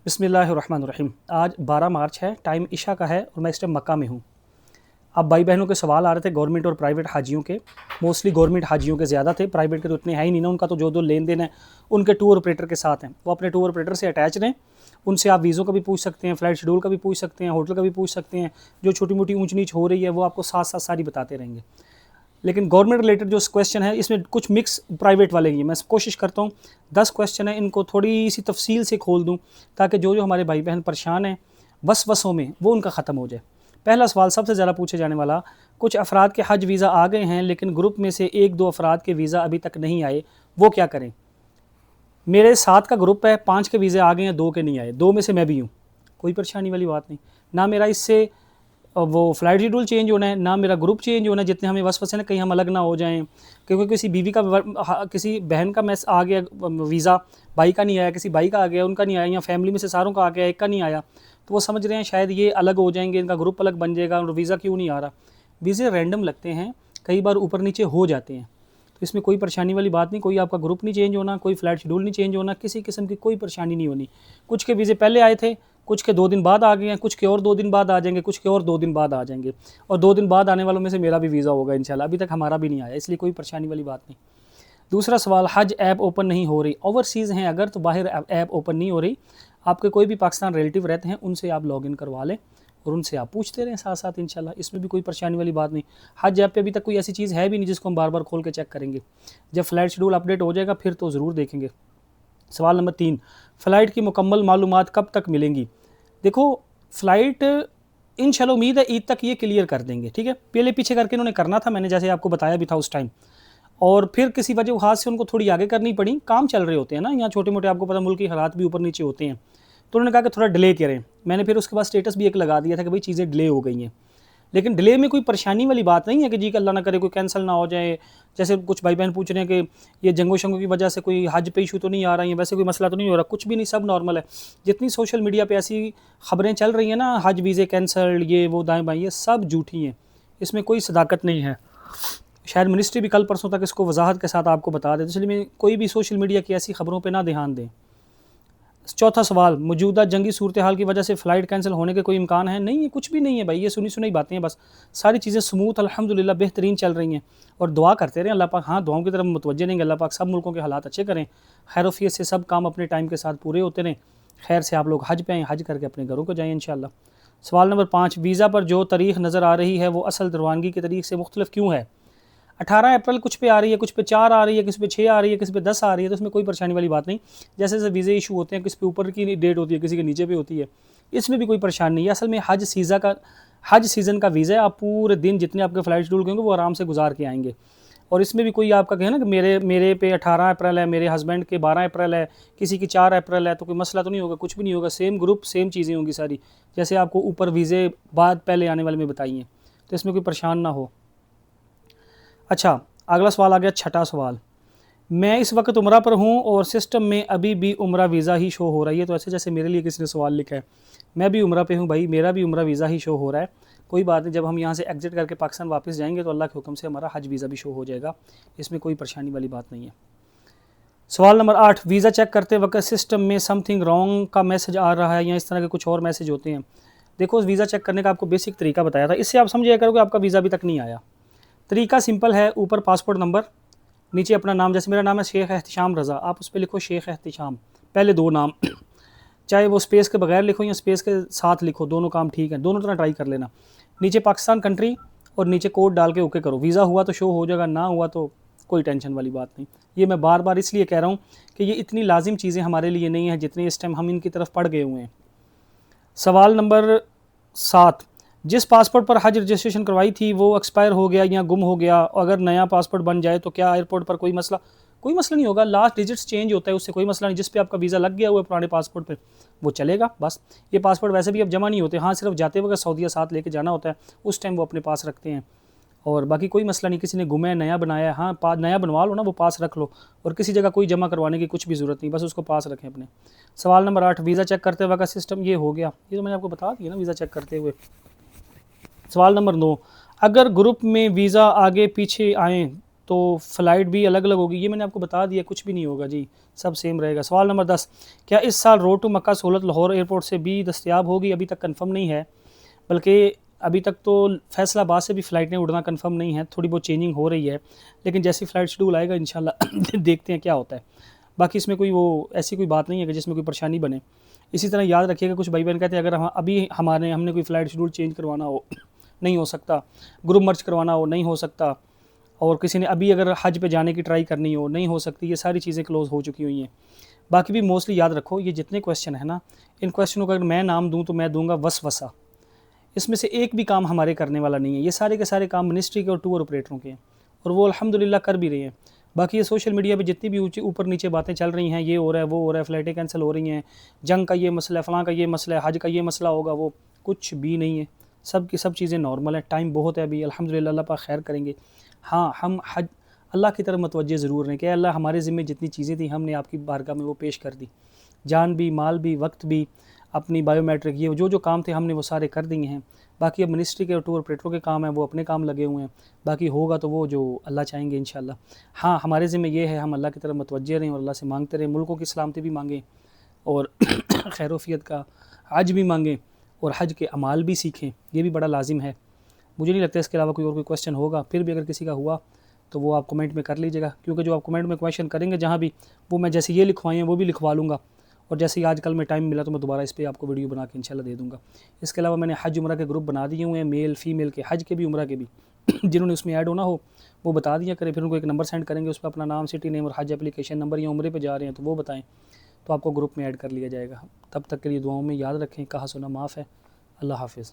बिस्मिल्लाहिर्रहमानिर्रहीम। आज 12 मार्च है, टाइम इशा का है और मैं इस टाइम मक्का में हूँ। अब भाई बहनों के सवाल आ रहे थे गवर्नमेंट और प्राइवेट हाजियों के। मोस्टली गवर्नमेंट हाजियों के ज़्यादा थे, प्राइवेट के तो इतने है ही नहीं ना। उनका तो जो लेन देन है उनके टूर ऑपरेटर के साथ हैं, वो अपने टूर ऑपरेटर से अटैच रहें। उनसे आप वीज़ों का भी पूछ सकते हैं, फ़्लाइट शेड्यूल का भी पूछ सकते हैं, होटल का भी पूछ सकते हैं। जो छोटी मोटी ऊँच नीच हो रही है वो आपको साथ साथ सारी बताते रहेंगे। लेकिन गवर्नमेंट रिलेटेड जो क्वेश्चन है इसमें कुछ मिक्स प्राइवेट वाले हैं। मैं कोशिश करता हूँ 10 क्वेश्चन है इनको थोड़ी सी तफसील से खोल दूँ, ताकि जो जो हमारे भाई बहन परेशान हैं वसवसों में वो उनका ख़त्म हो जाए। पहला सवाल सबसे ज़्यादा पूछे जाने वाला, कुछ अफराद के हज वीज़ा आ गए हैं लेकिन ग्रुप में से एक दो अफराद के वीज़ा अभी तक नहीं आए, वो क्या करें। मेरे 7 का ग्रुप है, 5 के वीज़े आ गए हैं, 2 के नहीं आए, 2 में से मैं भी हूँ। कोई परेशानी वाली बात नहीं। ना मेरा इससे वो फ़्लाइट शेड्यूल चेंज होना है, ना मेरा ग्रुप चेंज होना है। जितने हमें वसवसे ना कहीं हम अलग ना हो जाएं, क्योंकि किसी बीवी का किसी बहन का मैस आ गया वीज़ा, भाई का नहीं आया, किसी भाई का आ गया उनका नहीं आया, या फैमिली में से सारों का आ गया एक का नहीं आया, तो वो समझ रहे हैं शायद ये अलग हो जाएंगे, इनका ग्रुप अलग बन जाएगा और वीज़ा क्यों नहीं आ रहा। वीज़े रैंडम लगते हैं, कई बार ऊपर नीचे हो जाते हैं, तो इसमें कोई परेशानी वाली बात नहीं। कोई आपका ग्रुप नहीं चेंज होना, कोई फ़्लाइट शेड्यूल नहीं चेंज होना, किसी किस्म की कोई परेशानी नहीं होनी। कुछ के वीज़े पहले आए थे, कुछ के 2 दिन बाद आ गए हैं, कुछ के और 2 दिन बाद आ जाएंगे, कुछ के और 2 दिन बाद आ जाएंगे, और 2 दिन बाद आने वालों में से मेरा भी वीज़ा होगा इंशाल्लाह। अभी तक हमारा भी नहीं आया, इसलिए कोई परेशानी वाली बात नहीं। दूसरा सवाल, हज ऐप ओपन नहीं हो रही, ओवरसीज़ हैं अगर तो बाहर ऐप ओपन नहीं हो रही। आपके कोई भी पाकिस्तान रिलेटिव रहते हैं उनसे आप लॉगिन करवा लें और उनसे आप पूछते रहें साथ साथ इंशाल्लाह, इसमें भी कोई परेशानी वाली बात नहीं। हज ऐप पे अभी तक कोई ऐसी चीज़ है भी नहीं जिसको हम बार बार खोल के चेक करेंगे। जब फ़्लाइट शेड्यूल अपडेट हो जाएगा फिर तो ज़रूर देखेंगे। सवाल नंबर 3, फ़्लाइट की मुकम्मल मालूमात कब तक मिलेंगी। देखो, फ़्लाइट इंशाल्लाह उम्मीद है ईद तक ये क्लियर कर देंगे, ठीक है। पहले पीछे करके इन्होंने करना था, मैंने जैसे आपको बताया भी था उस टाइम, और फिर किसी वजह हाथ से उनको थोड़ी आगे करनी पड़ी। काम चल रहे होते हैं ना यहाँ, छोटे मोटे आपको पता मुल्क की हालात भी ऊपर नीचे होते हैं, तो उन्होंने कहा कि थोड़ा डिले करें। मैंने फिर उसके बाद स्टेटस भी एक लगा दिया था कि भाई चीज़ें डिले हो गई हैं, लेकिन डिले में कोई परेशानी वाली बात नहीं है कि जी कि अल्लाह ना करे कोई कैंसिल ना हो जाए। जैसे कुछ भाई बहन पूछ रहे हैं कि ये जंगो शंगों की वजह से कोई हज पे इशू तो नहीं आ रहा है, वैसे कोई मसला तो नहीं हो रहा, कुछ भी नहीं, सब नॉर्मल है। जितनी सोशल मीडिया पे ऐसी खबरें चल रही हैं ना, हज वीज़े कैंसल, ये वो दाएँ बाएँ, ये सब झूठी हैं, इसमें कोई सदाकत नहीं है। शायद मिनिस्ट्री भी कल परसों तक इसको वजाहत के साथ आपको बता दे, इसलिए मैं कोई भी सोशल मीडिया की ऐसी खबरों पर ना ध्यान दें। चौथा सवाल, मौजूदा जंगी सूरत हाल की वजह से फ़्लाइट कैंसिल होने के कोई इम्कान है। नहीं है, कुछ भी नहीं है भाई, ये सुनी सुनाई बातें हैं बस। सारी चीज़ें स्मूथ अल्हम्दुलिल्लाह बेहतरीन चल रही हैं, और दुआ करते रहें अल्लाह पाक। हाँ, दुआओं की तरफ मुतवज्जे रहेंगे, अल्लाह पाक सब मुल्कों के हालात अच्छे करें, खैरोफियत से सब काम अपने टाइम के साथ पूरे होते रहें। खैर से आप लोग हज पे आएँ, हज करके अपने घरों को जाएँ इंशाल्लाह। सवाल नंबर 5, वीज़ा पर जो तारीख नज़र आ रही है वो असल रवानगी की तारीख से मुख्तलिफ क्यों है। 18 अप्रैल कुछ पे आ रही है, कुछ पे 4 आ रही है, किसी पे 6 आ रही है, किसी पे 10 आ रही है, तो उसमें कोई परेशानी वाली बात नहीं। जैसे जैसे वीज़े इशू होते हैं, किसी पे ऊपर की डेट होती है, किसी के नीचे पे होती है, इसमें भी कोई परेशानी नहीं है। असल में हज सीज़न का वीज़ा है, आप पूरे दिन जितने आपके फ़्लाइट शेड्यूल होंगे वो आराम से गुजार के आएंगे। और इसमें भी कोई आपका कहे ना कि मेरे पे 18 अप्रैल है, मेरे हस्बैंड के 12 अप्रैल है, किसी की 4 अप्रैल है, तो कोई मसला तो नहीं होगा, कुछ भी नहीं होगा। सेम ग्रुप सेम चीज़ें होंगी सारी, जैसे आपको ऊपर वीज़े बाद पहले आने वाले में बताई हैं, तो इसमें कोई परेशान ना हो। अच्छा, अगला सवाल आ गया, छठा सवाल, मैं इस वक्त उम्रा पर हूँ और सिस्टम में अभी भी उम्रा वीज़ा ही शो हो रही है। तो ऐसे जैसे मेरे लिए किसी ने सवाल लिखा है, मैं भी उम्रा पे हूँ भाई, मेरा भी उम्रा वीज़ा ही शो हो रहा है। कोई बात नहीं, जब हम यहाँ से एग्जिट करके पाकिस्तान वापस जाएंगे तो अल्लाह के हुक्म से हमारा हज वीज़ा भी शो हो जाएगा, इसमें कोई परेशानी वाली बात नहीं है। सवाल नंबर 8, वीज़ा चेक करते वक्त सिस्टम में समथिंग रॉन्ग का मैसेज आ रहा है या इस तरह के कुछ और मैसेज होते हैं। देखो, वीज़ा चेक करने का आपको बेसिक तरीका बताया था, इससे आप समझिए करो कि आपका वीज़ा अभी तक नहीं आया। तरीका सिंपल है, ऊपर पासपोर्ट नंबर, नीचे अपना नाम, जैसे मेरा नाम है शेख एहतिशाम रज़ा, आप उस पर लिखो शेख एहतिशाम, पहले 2 नाम चाहे वो स्पेस के बगैर लिखो या स्पेस के साथ लिखो, दोनों काम ठीक है, दोनों तरह ट्राई कर लेना। नीचे पाकिस्तान कंट्री और नीचे कोड डाल के ओके करो। वीज़ा हुआ तो शो हो जाएगा, ना हुआ तो कोई टेंशन वाली बात नहीं। ये मैं बार बार इसलिए कह रहा हूँ कि ये इतनी लाजिम चीज़ें हमारे लिए नहीं हैं जितनी इस टाइम हम इनकी तरफ पड़ गए हुए हैं। सवाल नंबर 7, जिस पासपोर्ट पर हज रजिस्ट्रेशन करवाई थी वो एक्सपायर हो गया या गुम हो गया, अगर नया पासपोर्ट बन जाए तो क्या एयरपोर्ट पर कोई मसला। कोई मसला नहीं होगा, लास्ट डिजिट्स चेंज होता है, उससे कोई मसला नहीं। जिस पे आपका वीज़ा लग गया हुआ है पुराने पासपोर्ट पे वो चलेगा बस। ये पासपोर्ट वैसे भी अब जमा नहीं होते, हाँ सिर्फ जाते वक्त सऊदीया साथ लेके जाना होता है, उस टाइम वो अपने पास रखते हैं, और बाकी कोई मसला नहीं। किसी ने गुमा है, नया बनाया है, हाँ नया बनवा लो ना, वो पास रख लो, और किसी जगह कोई जमा करवाने की कुछ भी ज़रूरत नहीं, बस उसको पास रखें अपने। सवाल नंबर 8, वीज़ा चेक करते वक्त सिस्टम ये हो गया, ये तो मैंने आपको बता दिया ना वीज़ा चेक करते हुए। सवाल नंबर 9, अगर ग्रुप में वीज़ा आगे पीछे आएँ तो फ़्लाइट भी अलग अलग होगी, ये मैंने आपको बता दिया, कुछ भी नहीं होगा जी, सब सेम रहेगा। सवाल नंबर 10, क्या इस साल रोड टू मक्का सहूलत लाहौर एयरपोर्ट से भी दस्तयाब होगी? अभी तक कंफर्म नहीं है, बल्कि अभी तक तो फैसलाबाद से भी फ़्लाइटें उड़ना कंफर्म नहीं है, थोड़ी बहुत चेंजिंग हो रही है, लेकिन जैसी फ़्लाइट शेड्यूल आएगा इंशाल्लाह देखते हैं क्या होता है। बाकी इसमें कोई वो ऐसी कोई बात नहीं है कि जिसमें कोई परेशानी बने। इसी तरह याद रखिएगा, कुछ भाई बहन कहते हैं अगर हम अभी हमने कोई फ़्लाइट शेड्यूल चेंज करवाना हो नहीं हो सकता, ग्रुप मर्ज करवाना हो नहीं हो सकता, और किसी ने अभी अगर हज पे जाने की ट्राई करनी हो नहीं हो सकती, ये सारी चीज़ें क्लोज़ हो चुकी हुई हैं। बाकी भी मोस्टली याद रखो, ये जितने क्वेश्चन है ना, इन क्वेश्चनों का अगर मैं नाम दूँ तो मैं दूंगा वसवसा। इसमें से एक भी काम हमारे करने वाला नहीं है, ये सारे के सारे काम मिनिस्ट्री के और टूर ऑपरेटरों के हैं, और वो अल्हम्दुलिल्लाह कर भी रहे हैं। बाकी ये सोशल मीडिया पे जितनी भी ऊपर नीचे बातें चल रही हैं, ये हो रहा है वो हो रहा है, फ़्लाइटें कैंसिल हो रही हैं, जंग का ये मसला है, फ़लाँ का ये मसला है, हज का ये मसला होगा, वो कुछ भी नहीं है। सब की सब चीज़ें नॉर्मल है, टाइम बहुत है अभी, अल्हम्दुलिल्लाह अल्लाह पाक खैर करेंगे। हाँ, हम हज अल्लाह की तरफ मुतवज्जे ज़रूर रहें कि अल्लाह हमारे ज़िम्मे जितनी चीज़ें थी हमने आपकी बारगाह में वो पेश कर दी, जान भी, माल भी, वक्त भी, अपनी बायोमेट्रिक ये जो काम थे हमने वो सारे कर दिए हैं। बाकी अब मिनिस्ट्री के और टूर ऑपरेटरों के काम है, वो अपने काम लगे हुए हैं। बाकी होगा तो वो जो अल्लाह चाहेंगे इंशाल्लाह। हाँ, हमारे ज़िम्मे ये है, हम अल्लाह की तरफ मुतवज्जे रहें और अल्लाह से मांगते रहें, मुल्कों की सलामती भी मांगें और खैरोफियत का हज भी मांगें और हज के अमाल भी सीखें, ये भी बड़ा लाजिम है। मुझे नहीं लगता इसके अलावा कोई और कोई क्वेश्चन होगा, फिर भी अगर किसी का हुआ तो वो आप कमेंट में कर लीजिएगा, क्योंकि जो आप कमेंट में क्वेश्चन करेंगे जहाँ भी, वो मैं जैसे ये लिखवाए हैं वो भी लिखवा लूँगा, और जैसे ही आजकल में टाइम मिला तो मैं दोबारा इस पर आपको वीडियो बना के इंशाल्लाह दे दूँगा। इसके अलावा मैंने हज उम्रा के ग्रुप बना दिए हुए हैं, मेल फीमेल के, हज के भी उम्रा के भी जिन्होंने उसमें ऐड होना हो वो बता दिया करें, फिर उनको एक नंबर सेंड करेंगे, उस पर अपना नाम, सिटी नेम और हज एप्लीकेशन नंबर, या उम्रे पे जा रहे हैं तो वो बताएं, तो आपको ग्रुप में ऐड कर लिया जाएगा। तब तक के लिए दुआओं में याद रखें, कहा सुना माफ़ है। अल्लाह हाफिज़।